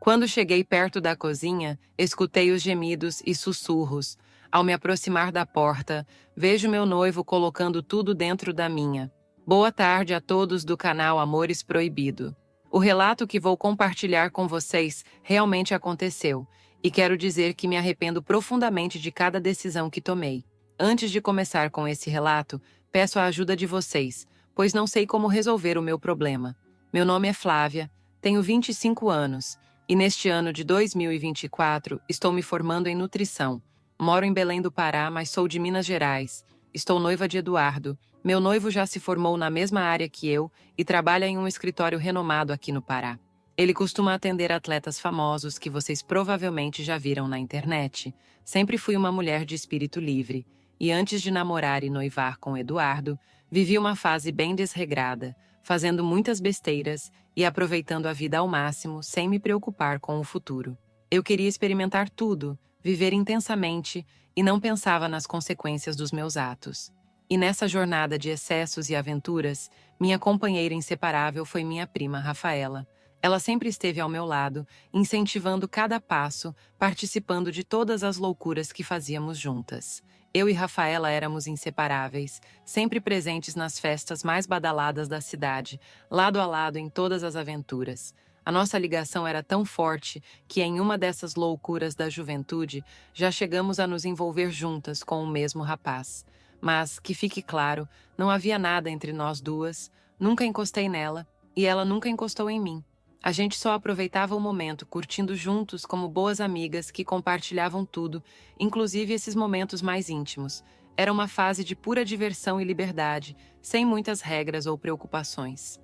Quando cheguei perto da cozinha, escutei os gemidos e sussurros. Ao me aproximar da porta, vejo meu noivo colocando tudo dentro da minha. Boa tarde a todos do canal Amores Proibido. O relato que vou compartilhar com vocês realmente aconteceu, e quero dizer que me arrependo profundamente de cada decisão que tomei. Antes de começar com esse relato, peço a ajuda de vocês, pois não sei como resolver o meu problema. Meu nome é Flávia, tenho 25 anos, e neste ano de 2024 estou me formando em nutrição. Moro em Belém do Pará, mas sou de Minas Gerais. Estou noiva de Eduardo. Meu noivo já se formou na mesma área que eu e trabalha em um escritório renomado aqui no Pará. Ele costuma atender atletas famosos que vocês provavelmente já viram na internet. Sempre fui uma mulher de espírito livre, e antes de namorar e noivar com Eduardo, vivi uma fase bem desregrada, fazendo muitas besteiras e aproveitando a vida ao máximo sem me preocupar com o futuro. Eu queria experimentar tudo, viver intensamente e não pensava nas consequências dos meus atos. E nessa jornada de excessos e aventuras, minha companheira inseparável foi minha prima Rafaela. Ela sempre esteve ao meu lado, incentivando cada passo, participando de todas as loucuras que fazíamos juntas. Eu e Rafaela éramos inseparáveis, sempre presentes nas festas mais badaladas da cidade, lado a lado em todas as aventuras. A nossa ligação era tão forte que, em uma dessas loucuras da juventude, já chegamos a nos envolver juntas com o mesmo rapaz. Mas, que fique claro, não havia nada entre nós duas, nunca encostei nela e ela nunca encostou em mim. A gente só aproveitava o momento, curtindo juntos como boas amigas que compartilhavam tudo, inclusive esses momentos mais íntimos. Era uma fase de pura diversão e liberdade, sem muitas regras ou preocupações.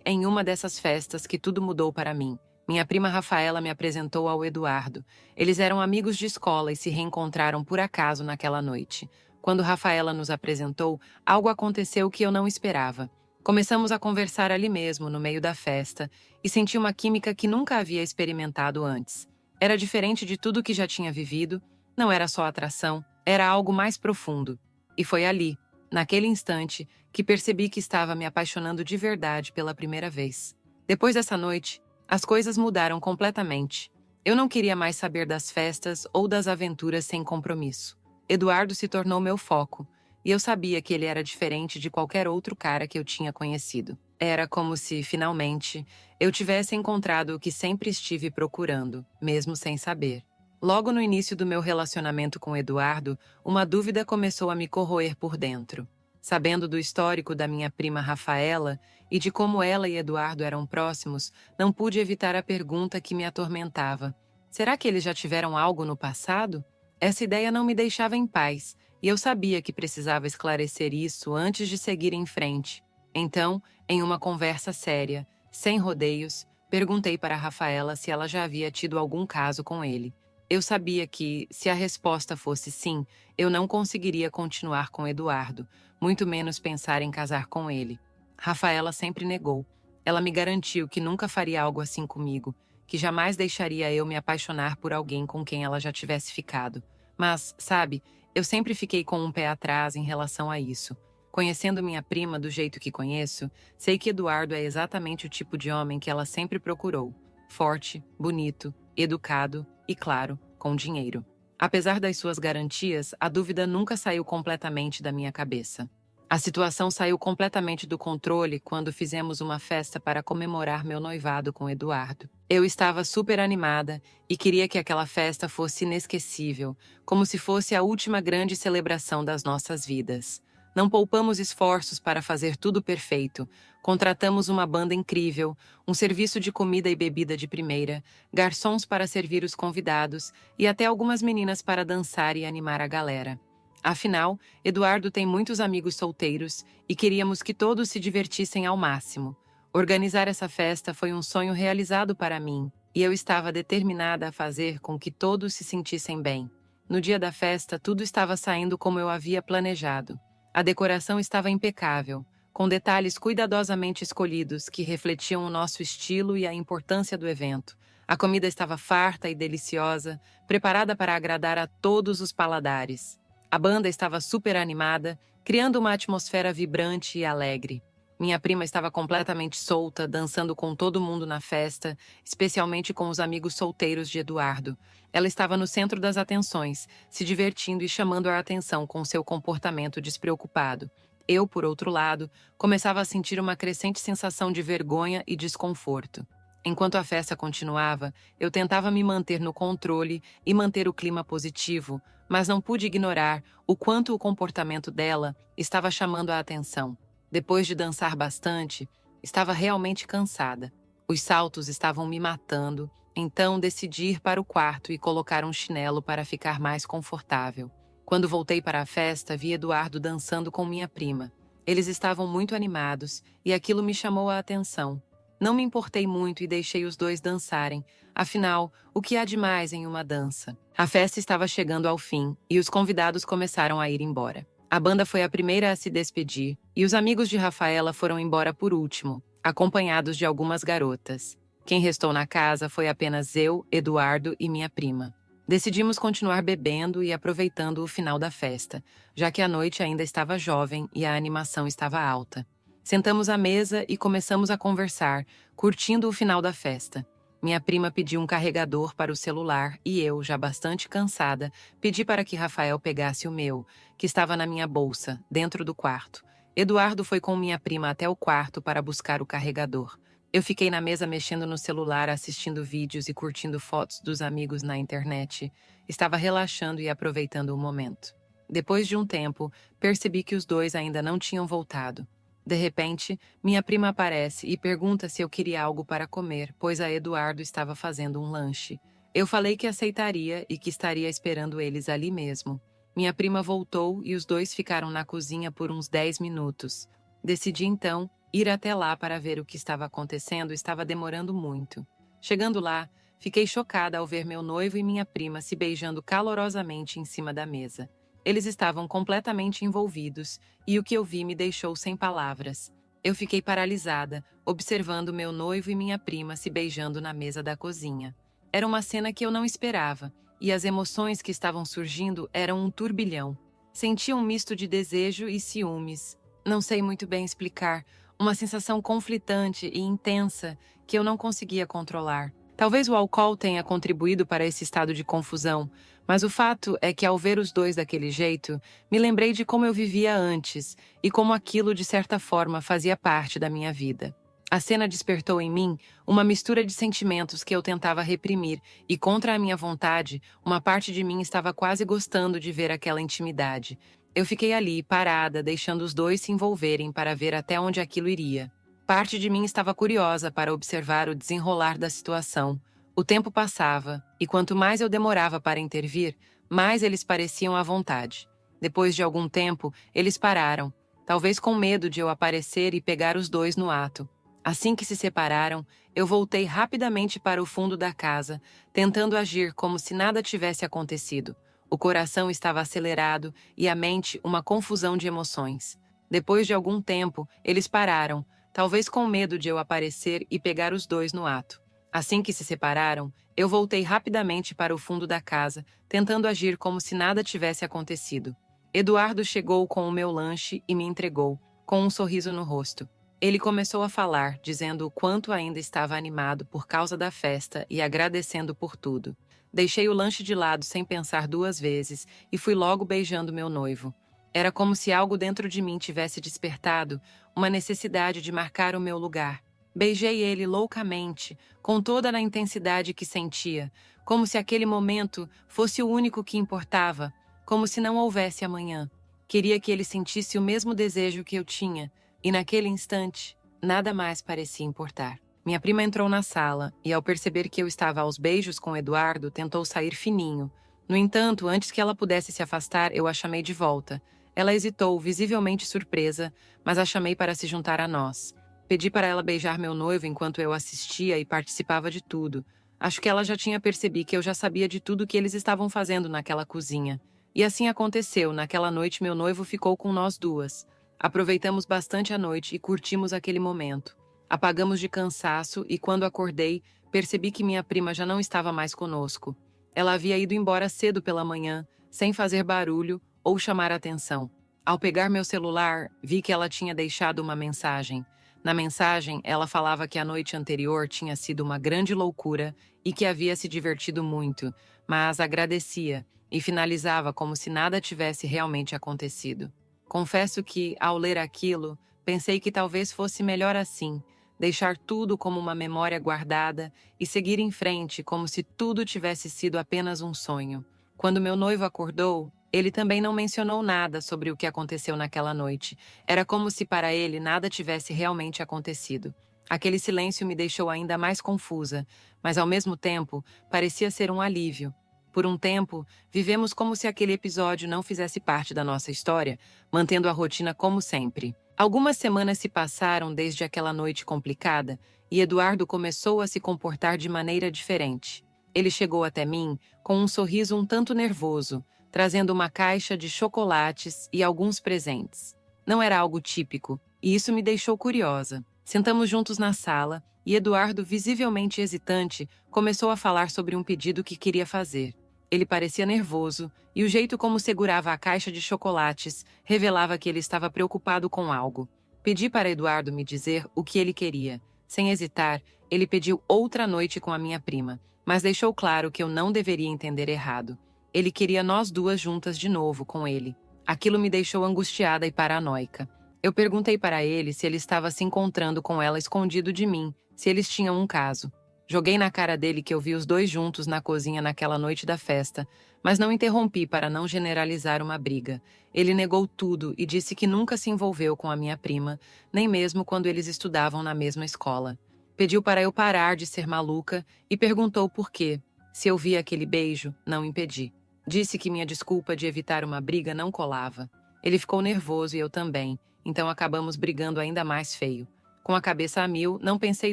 Em uma dessas festas que tudo mudou para mim. Minha prima Rafaela me apresentou ao Eduardo. Eles eram amigos de escola e se reencontraram por acaso naquela noite. Quando Rafaela nos apresentou, algo aconteceu que eu não esperava. Começamos a conversar ali mesmo, no meio da festa, e senti uma química que nunca havia experimentado antes. Era diferente de tudo que já tinha vivido, não era só atração, era algo mais profundo. E foi ali, naquele instante, que percebi que estava me apaixonando de verdade pela primeira vez. Depois dessa noite, as coisas mudaram completamente. Eu não queria mais saber das festas ou das aventuras sem compromisso. Eduardo se tornou meu foco, e eu sabia que ele era diferente de qualquer outro cara que eu tinha conhecido. Era como se, finalmente, eu tivesse encontrado o que sempre estive procurando, mesmo sem saber. Logo no início do meu relacionamento com Eduardo, uma dúvida começou a me corroer por dentro. Sabendo do histórico da minha prima Rafaela e de como ela e Eduardo eram próximos, não pude evitar a pergunta que me atormentava. Será que eles já tiveram algo no passado? Essa ideia não me deixava em paz, e eu sabia que precisava esclarecer isso antes de seguir em frente. Então, em uma conversa séria, sem rodeios, perguntei para Rafaela se ela já havia tido algum caso com ele. Eu sabia que, se a resposta fosse sim, eu não conseguiria continuar com Eduardo, muito menos pensar em casar com ele. Rafaela sempre negou. Ela me garantiu que nunca faria algo assim comigo, que jamais deixaria eu me apaixonar por alguém com quem ela já tivesse ficado. Mas, sabe, eu sempre fiquei com um pé atrás em relação a isso. Conhecendo minha prima do jeito que conheço, sei que Eduardo é exatamente o tipo de homem que ela sempre procurou. Forte, bonito, educado e, claro, com dinheiro. Apesar das suas garantias, a dúvida nunca saiu completamente da minha cabeça. A situação saiu completamente do controle quando fizemos uma festa para comemorar meu noivado com Eduardo. Eu estava super animada e queria que aquela festa fosse inesquecível, como se fosse a última grande celebração das nossas vidas. Não poupamos esforços para fazer tudo perfeito. Contratamos uma banda incrível, um serviço de comida e bebida de primeira, garçons para servir os convidados e até algumas meninas para dançar e animar a galera. Afinal, Eduardo tem muitos amigos solteiros e queríamos que todos se divertissem ao máximo. Organizar essa festa foi um sonho realizado para mim, e eu estava determinada a fazer com que todos se sentissem bem. No dia da festa, tudo estava saindo como eu havia planejado. A decoração estava impecável, com detalhes cuidadosamente escolhidos que refletiam o nosso estilo e a importância do evento. A comida estava farta e deliciosa, preparada para agradar a todos os paladares. A banda estava super animada, criando uma atmosfera vibrante e alegre. Minha prima estava completamente solta, dançando com todo mundo na festa, especialmente com os amigos solteiros de Eduardo. Ela estava no centro das atenções, se divertindo e chamando a atenção com seu comportamento despreocupado. Eu, por outro lado, começava a sentir uma crescente sensação de vergonha e desconforto. Enquanto a festa continuava, eu tentava me manter no controle e manter o clima positivo, mas não pude ignorar o quanto o comportamento dela estava chamando a atenção. Depois de dançar bastante, estava realmente cansada. Os saltos estavam me matando, então decidi ir para o quarto e colocar um chinelo para ficar mais confortável. Quando voltei para a festa, vi Eduardo dançando com minha prima. Eles estavam muito animados e aquilo me chamou a atenção. Não me importei muito e deixei os dois dançarem. Afinal, o que há de mais em uma dança? A festa estava chegando ao fim e os convidados começaram a ir embora. A banda foi a primeira a se despedir e os amigos de Rafaela foram embora por último, acompanhados de algumas garotas. Quem restou na casa foi apenas eu, Eduardo e minha prima. Decidimos continuar bebendo e aproveitando o final da festa, já que a noite ainda estava jovem e a animação estava alta. Sentamos à mesa e começamos a conversar, curtindo o final da festa. Minha prima pediu um carregador para o celular e eu, já bastante cansada, pedi para que Rafael pegasse o meu, que estava na minha bolsa, dentro do quarto. Eduardo foi com minha prima até o quarto para buscar o carregador. Eu fiquei na mesa mexendo no celular, assistindo vídeos e curtindo fotos dos amigos na internet. Estava relaxando e aproveitando o momento. Depois de um tempo, percebi que os dois ainda não tinham voltado. De repente, minha prima aparece e pergunta se eu queria algo para comer, pois a Eduardo estava fazendo um lanche. Eu falei que aceitaria e que estaria esperando eles ali mesmo. Minha prima voltou e os dois ficaram na cozinha por uns 10 minutos. Decidi então ir até lá para ver o que estava acontecendo. Estava demorando muito. Chegando lá, fiquei chocada ao ver meu noivo e minha prima se beijando calorosamente em cima da mesa. Eles estavam completamente envolvidos e o que eu vi me deixou sem palavras. Eu fiquei paralisada, observando meu noivo e minha prima se beijando na mesa da cozinha. Era uma cena que eu não esperava, e as emoções que estavam surgindo eram um turbilhão. Sentia um misto de desejo e ciúmes. Não sei muito bem explicar, uma sensação conflitante e intensa que eu não conseguia controlar. Talvez o álcool tenha contribuído para esse estado de confusão, mas o fato é que ao ver os dois daquele jeito, me lembrei de como eu vivia antes e como aquilo, de certa forma, fazia parte da minha vida. A cena despertou em mim uma mistura de sentimentos que eu tentava reprimir e, contra a minha vontade, uma parte de mim estava quase gostando de ver aquela intimidade. Eu fiquei ali, parada, deixando os dois se envolverem para ver até onde aquilo iria. Parte de mim estava curiosa para observar o desenrolar da situação. O tempo passava, e quanto mais eu demorava para intervir, mais eles pareciam à vontade. Depois de algum tempo, eles pararam, talvez com medo de eu aparecer e pegar os dois no ato. Assim que se separaram, eu voltei rapidamente para o fundo da casa, tentando agir como se nada tivesse acontecido. O coração estava acelerado e a mente uma confusão de emoções. Depois de algum tempo, eles pararam, talvez com medo de eu aparecer e pegar os dois no ato. Assim que se separaram, eu voltei rapidamente para o fundo da casa, tentando agir como se nada tivesse acontecido. Eduardo chegou com o meu lanche e me entregou, com um sorriso no rosto. Ele começou a falar, dizendo o quanto ainda estava animado por causa da festa e agradecendo por tudo. Deixei o lanche de lado sem pensar duas vezes e fui logo beijando meu noivo. Era como se algo dentro de mim tivesse despertado uma necessidade de marcar o meu lugar. Beijei ele loucamente, com toda a intensidade que sentia, como se aquele momento fosse o único que importava, como se não houvesse amanhã. Queria que ele sentisse o mesmo desejo que eu tinha, e naquele instante, nada mais parecia importar. Minha prima entrou na sala e, ao perceber que eu estava aos beijos com Eduardo, tentou sair fininho. No entanto, antes que ela pudesse se afastar, eu a chamei de volta. Ela hesitou, visivelmente surpresa, mas a chamei para se juntar a nós. Pedi para ela beijar meu noivo enquanto eu assistia e participava de tudo. Acho que ela já tinha percebido que eu já sabia de tudo que eles estavam fazendo naquela cozinha. E assim aconteceu, naquela noite meu noivo ficou com nós duas. Aproveitamos bastante a noite e curtimos aquele momento. Apagamos de cansaço e, quando acordei, percebi que minha prima já não estava mais conosco. Ela havia ido embora cedo pela manhã, sem fazer barulho ou chamar atenção. Ao pegar meu celular, vi que ela tinha deixado uma mensagem. Na mensagem, ela falava que a noite anterior tinha sido uma grande loucura e que havia se divertido muito, mas agradecia e finalizava como se nada tivesse realmente acontecido. Confesso que, ao ler aquilo, pensei que talvez fosse melhor assim, deixar tudo como uma memória guardada e seguir em frente como se tudo tivesse sido apenas um sonho. Quando meu noivo acordou, ele também não mencionou nada sobre o que aconteceu naquela noite. Era como se para ele nada tivesse realmente acontecido. Aquele silêncio me deixou ainda mais confusa, mas ao mesmo tempo parecia ser um alívio. Por um tempo, vivemos como se aquele episódio não fizesse parte da nossa história, mantendo a rotina como sempre. Algumas semanas se passaram desde aquela noite complicada e Eduardo começou a se comportar de maneira diferente. Ele chegou até mim com um sorriso um tanto nervoso, trazendo uma caixa de chocolates e alguns presentes. Não era algo típico, e isso me deixou curiosa. Sentamos juntos na sala e Eduardo, visivelmente hesitante, começou a falar sobre um pedido que queria fazer. Ele parecia nervoso e o jeito como segurava a caixa de chocolates revelava que ele estava preocupado com algo. Pedi para Eduardo me dizer o que ele queria. Sem hesitar, ele pediu outra noite com a minha prima, mas deixou claro que eu não deveria entender errado. Ele queria nós duas juntas de novo com ele. Aquilo me deixou angustiada e paranoica. Eu perguntei para ele se ele estava se encontrando com ela escondido de mim, se eles tinham um caso. Joguei na cara dele que eu vi os dois juntos na cozinha naquela noite da festa, mas não interrompi para não generalizar uma briga. Ele negou tudo e disse que nunca se envolveu com a minha prima, nem mesmo quando eles estudavam na mesma escola. Pediu para eu parar de ser maluca e perguntou por quê. Se eu via aquele beijo, não impedi. Disse que minha desculpa de evitar uma briga não colava. Ele ficou nervoso e eu também, então acabamos brigando ainda mais feio. Com a cabeça a mil, não pensei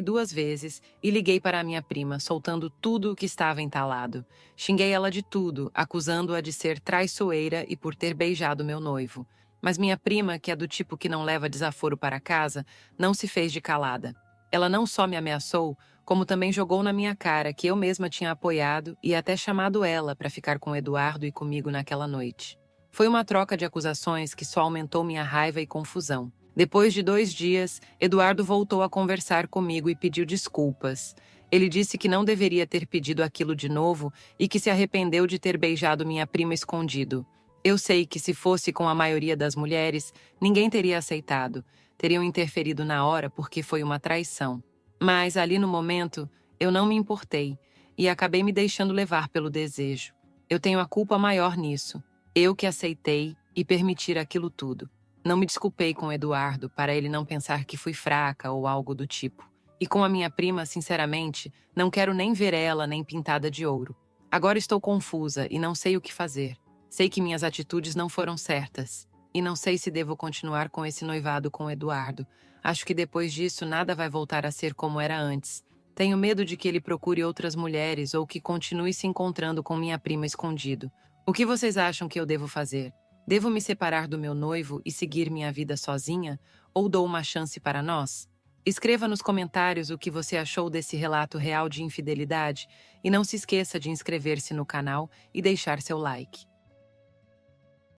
duas vezes e liguei para a minha prima, soltando tudo o que estava entalado. Xinguei ela de tudo, acusando-a de ser traiçoeira e por ter beijado meu noivo. Mas minha prima, que é do tipo que não leva desaforo para casa, não se fez de calada. Ela não só me ameaçou, como também jogou na minha cara que eu mesma tinha apoiado e até chamado ela para ficar com Eduardo e comigo naquela noite. Foi uma troca de acusações que só aumentou minha raiva e confusão. Depois de 2 dias, Eduardo voltou a conversar comigo e pediu desculpas. Ele disse que não deveria ter pedido aquilo de novo e que se arrependeu de ter beijado minha prima escondido. Eu sei que se fosse com a maioria das mulheres, ninguém teria aceitado. Teriam interferido na hora porque foi uma traição. Mas ali no momento, eu não me importei e acabei me deixando levar pelo desejo. Eu tenho a culpa maior nisso. Eu que aceitei e permitir aquilo tudo. Não me desculpei com Eduardo para ele não pensar que fui fraca ou algo do tipo. E com a minha prima, sinceramente, não quero nem ver ela nem pintada de ouro. Agora estou confusa e não sei o que fazer. Sei que minhas atitudes não foram certas. E não sei se devo continuar com esse noivado com Eduardo. Acho que depois disso nada vai voltar a ser como era antes. Tenho medo de que ele procure outras mulheres ou que continue se encontrando com minha prima escondido. O que vocês acham que eu devo fazer? Devo me separar do meu noivo e seguir minha vida sozinha? Ou dou uma chance para nós? Escreva nos comentários o que você achou desse relato real de infidelidade e não se esqueça de inscrever-se no canal e deixar seu like.